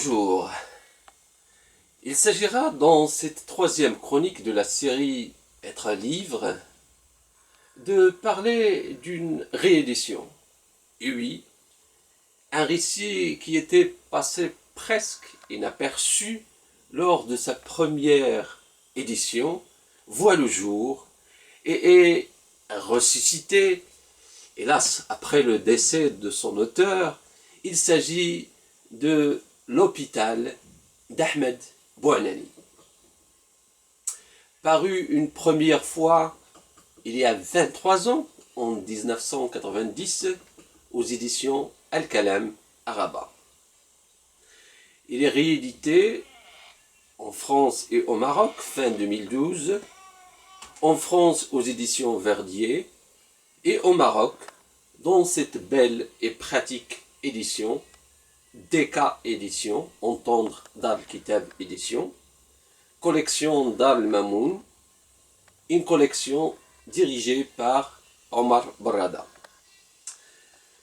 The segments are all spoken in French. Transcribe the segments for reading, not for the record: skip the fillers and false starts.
Bonjour, il s'agira dans cette troisième chronique de la série Être un livre de parler d'une réédition. Et oui, un récit qui était passé presque inaperçu lors de sa première édition voit le jour et est ressuscité, hélas, après le décès de son auteur. Il s'agit de L'hôpital d'Ahmed Bouanani. Paru une première fois il y a 23 ans, en 1990, aux éditions Al-Kalam à Rabat. Il est réédité en France et au Maroc fin 2012, en France aux éditions Verdier et au Maroc dans cette belle et pratique édition DK Édition, Entendre Dar Kitab Édition, collection Dar Mamoun, une collection dirigée par Omar Barrada.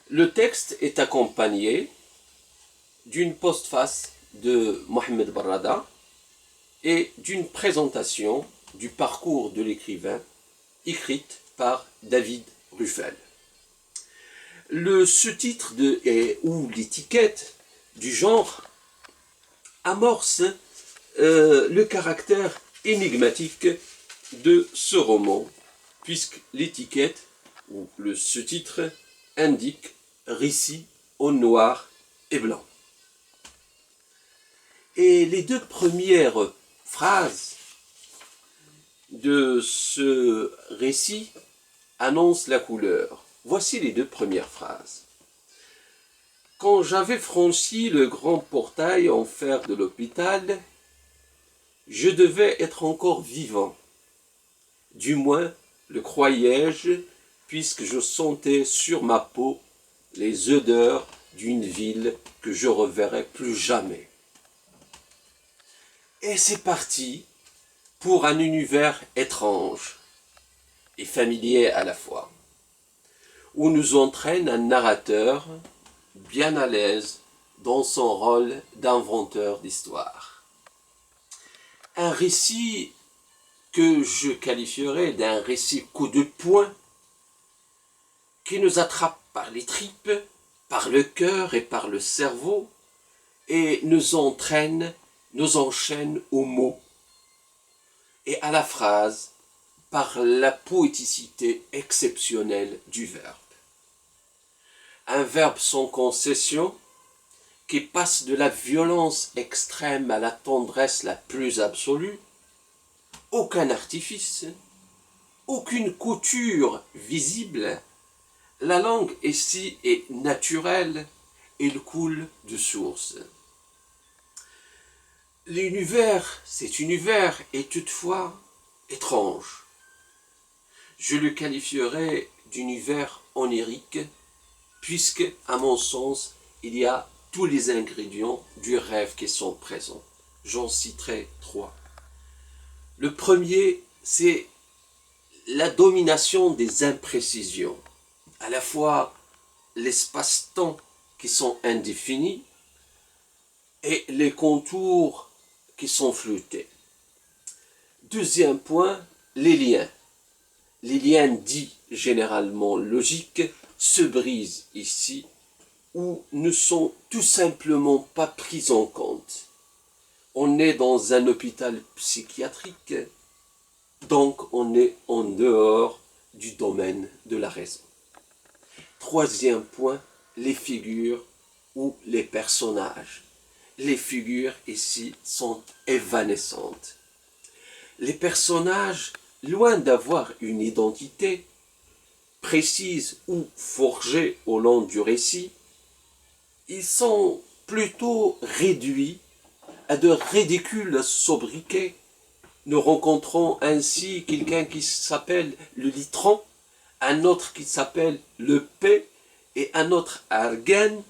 Le texte est accompagné d'une postface de Mohamed Barrada et d'une présentation du parcours de l'écrivain écrite par David Ruffel. Le sous-titre ou l'étiquette du genre amorce le caractère énigmatique de ce roman, puisque l'étiquette ou le sous-titre indique récit au noir et blanc. Et les deux premières phrases de ce récit annoncent la couleur. Voici les deux premières phrases. Quand j'avais franchi le grand portail en fer de l'hôpital, je devais être encore vivant. Du moins, le croyais-je, puisque je sentais sur ma peau les odeurs d'une ville que je reverrai plus jamais. Et c'est parti pour un univers étrange et familier à la fois, où nous entraîne un narrateur bien à l'aise dans son rôle d'inventeur d'histoire. Un récit que je qualifierais d'un récit coup de poing, qui nous attrape par les tripes, par le cœur et par le cerveau, et nous entraîne, nous enchaîne aux mots et à la phrase par la poéticité exceptionnelle du verbe. Un verbe sans concession qui passe de la violence extrême à la tendresse la plus absolue. Aucun artifice, aucune couture visible. La langue ici est naturelle, il coule de source. Cet univers est toutefois étrange. Je le qualifierais d'univers onirique, puisque, à mon sens, il y a tous les ingrédients du rêve qui sont présents. J'en citerai 3. Le premier, c'est la domination des imprécisions, à la fois l'espace-temps qui sont indéfinis et les contours qui sont floutés. Deuxième point, les liens. Les liens dits généralement logiques se brisent ici ou ne sont tout simplement pas pris en compte. On est dans un hôpital psychiatrique, donc on est en dehors du domaine de la raison. Troisième point, les figures ou les personnages. Les figures ici sont évanescentes. Les personnages, loin d'avoir une identité précise ou forgée au long du récit, ils sont plutôt réduits à de ridicules sobriquets. Nous rencontrons ainsi quelqu'un qui s'appelle le litron, un autre qui s'appelle le P, et un autre Argan,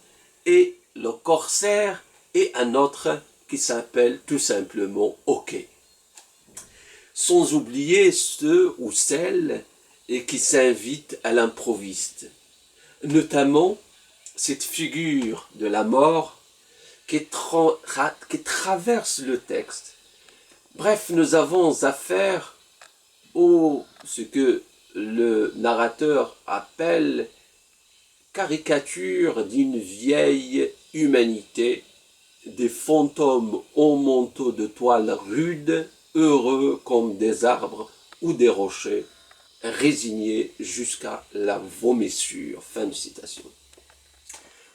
et le corsaire, et un autre qui s'appelle tout simplement OK. Sans oublier ceux ou celles qui s'invitent à l'improviste, notamment cette figure de la mort qui traverse le texte. Bref, nous avons affaire ce que le narrateur appelle caricature d'une vieille humanité, des fantômes au manteau de toile rude, heureux comme des arbres ou des rochers, résignés jusqu'à la vomissure. Fin de citation.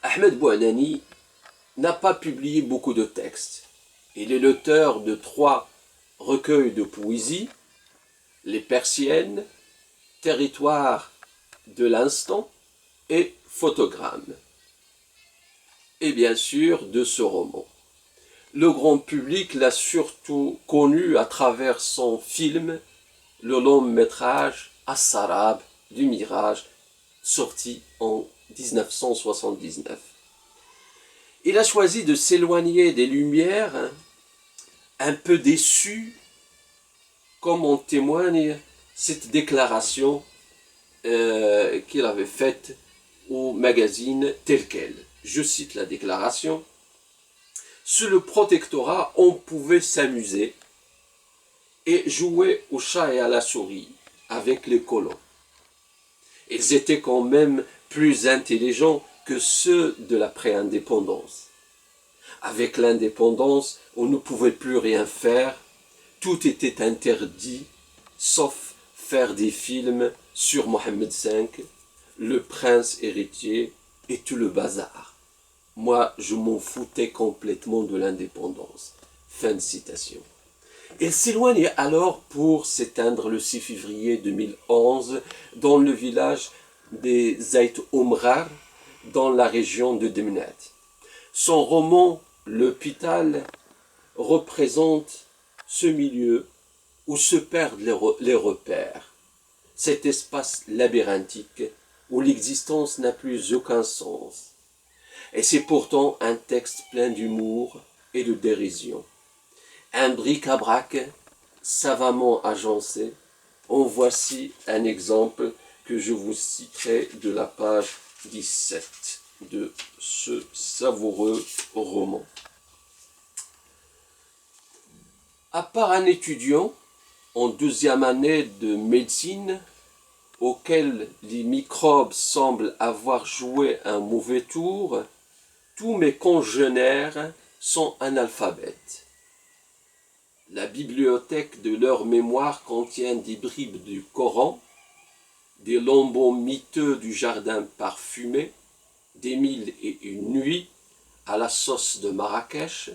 Ahmed Bouanani n'a pas publié beaucoup de textes. Il est l'auteur de 3 recueils de poésie, Les Persiennes, Territoire de l'instant et Photogrammes. Et bien sûr de ce roman. Le grand public l'a surtout connu à travers son film, le long métrage As-Sarab du Mirage, sorti en 1979. Il a choisi de s'éloigner des Lumières, un peu déçu, comme en témoigne cette déclaration qu'il avait faite au magazine Tel Quel. Je cite la déclaration. « Sous le protectorat, on pouvait s'amuser et jouer au chat et à la souris avec les colons. Ils étaient quand même plus intelligents que ceux de la pré-indépendance. Avec l'indépendance, on ne pouvait plus rien faire, tout était interdit, sauf faire des films sur Mohammed V, le prince héritier et tout le bazar. Moi, je m'en foutais complètement de l'indépendance. » Fin de citation. Il s'éloigne alors pour s'éteindre le 6 février 2011 dans le village des Zayt Omrar, dans la région de Demnat. Son roman « L'hôpital » représente ce milieu où se perdent les repères, cet espace labyrinthique où l'existence n'a plus aucun sens. Et c'est pourtant un texte plein d'humour et de dérision. Un bric-à-brac savamment agencé. En voici un exemple que je vous citerai de la page 17 de ce savoureux roman. À part un étudiant en 2e année de médecine, auquel les microbes semblent avoir joué un mauvais tour, tous mes congénères sont analphabètes. La bibliothèque de leur mémoire contient des bribes du Coran, des lambeaux miteux du jardin parfumé, des 1001 nuits à la sauce de Marrakech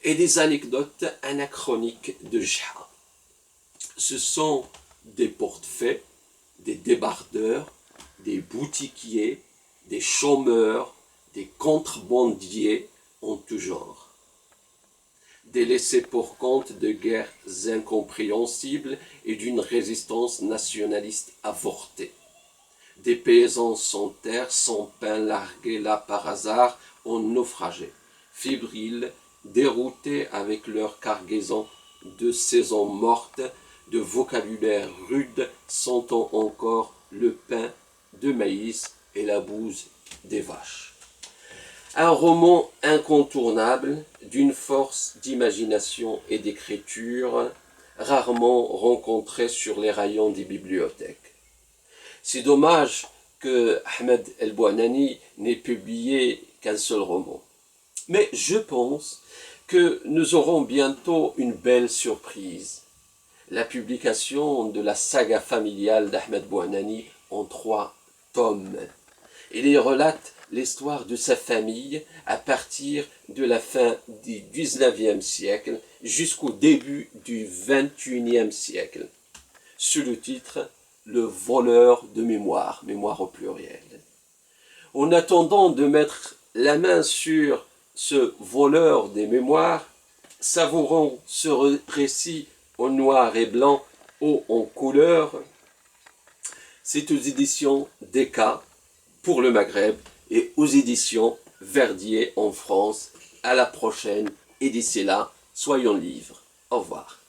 et des anecdotes anachroniques de Jha. Ce sont des portefaix, des débardeurs, des boutiquiers, des chômeurs, des contrebandiers en tout genre. Des laissés pour compte de guerres incompréhensibles et d'une résistance nationaliste avortée. Des paysans sans terre, sans pain, largués là par hasard, en naufragés, fébriles, déroutés avec leur cargaison de saisons mortes, de vocabulaire rude, sentant encore le pain de maïs et la bouse des vaches. Un roman incontournable, d'une force d'imagination et d'écriture rarement rencontrée sur les rayons des bibliothèques. C'est dommage que Ahmed El Bouanani n'ait publié qu'un seul roman. Mais je pense que nous aurons bientôt une belle surprise. La publication de la saga familiale d'Ahmed Bouanani en 3 tomes. Il y relate l'histoire de sa famille à partir de la fin du 19e siècle jusqu'au début du 21e siècle. Sous le titre « Le voleur de mémoire », mémoire au pluriel. En attendant de mettre la main sur ce voleur des mémoires, savourons ce récit en noir et blanc ou en couleur. C'est aux éditions Decca pour le Maghreb et aux éditions Verdier en France. À la prochaine et d'ici là, soyons libres. Au revoir.